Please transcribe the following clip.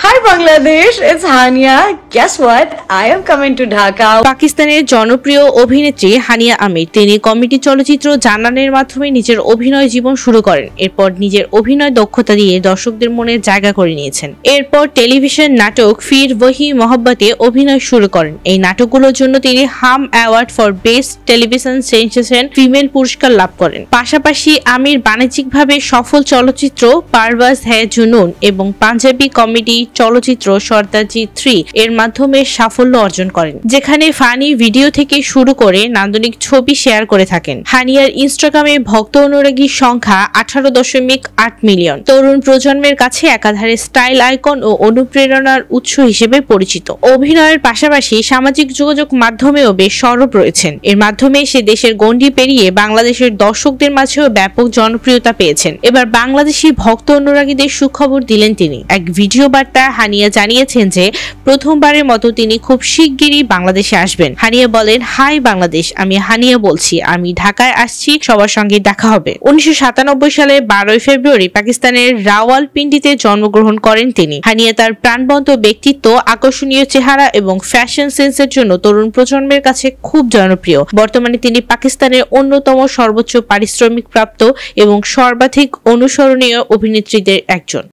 Hi Bangladesh, it's Hania. Guess what? I am coming to Dhaka. পাকিস্তানের জনপ্রিয় অভিনেত্রী হানিয়া আমির তিনি কমেডি চলচ্চিত্র জানানের মাধ্যমে নিজের অভিনয় জীবন শুরু করেন। এরপর নিজের অভিনয় দক্ষতা দিয়ে দর্শকদের মনে জায়গা করে নিয়েছেন। এরপর টেলিভিশন নাটক ফির ওহি মোহব্বতে অভিনয় শুরু করেন। এই নাটকগুলোর জন্য তিনি হাম award for best television sensation female পুরস্কার লাভ করেন। পাশাপাশি আমির বাণিজ্যিকভাবে সফল চলচ্চিত্র পারওয়াজ হ্যায় জুনুন এবং পাঞ্জাবি কমেডি চলচ্চিত্র সর্দারজি 3 এর মাধ্যমে সাফল্য অর্জন করেন, যেখানে ফানি ভিডিও থেকে শুরু করে নান্দনিক ছবি শেয়ার করে থাকেন। হানিয়ার ইনস্টাগ্রামে ভক্ত অনুরাগীর সংখ্যা 18.8 মিলিয়ন। তরুণ প্রজন্মের কাছে একাধারে স্টাইল আইকন ও অনুপ্রেরণার উৎস হিসেবে পরিচিত। অভিনয়ের পাশাপাশি সামাজিক যোগাযোগ মাধ্যমেও বেশ সরব রয়েছেন। এর মাধ্যমে সে দেশের গণ্ডি পেরিয়ে বাংলাদেশের দর্শকদের মাঝেও ব্যাপক জনপ্রিয়তা পেয়েছেন। এবার বাংলাদেশি ভক্ত অনুরাগীদের সুখবর দিলেন তিনি। এক ভিডিও বার্তা হানিয়া জানিয়েছেন যে প্রথমবারের মতো তিনি খুব শিগগিরই বাংলাদেশে আসবেন। হানিয়া বলেন, হাই বাংলাদেশ, আমি হানিয়া বলছি, আমি ঢাকায় আসছি, সবার সঙ্গে দেখা হবে। 1997 সালের 12 ফেব্রুয়ারি পাকিস্তানের রাওয়ালপিন্ডিতে জন্মগ্রহণ করেন তিনি। হানিয়া তার প্রাণবন্ত ব্যক্তিত্ব, আকর্ষণীয় চেহারা এবং ফ্যাশন সেন্সের জন্য তরুণ প্রজন্মের কাছে খুব জনপ্রিয়। বর্তমানে তিনি পাকিস্তানের অন্যতম সর্বোচ্চ পারিশ্রমিক প্রাপ্ত এবং সর্বাধিক অনুসরণীয় অভিনেত্রীদের একজন।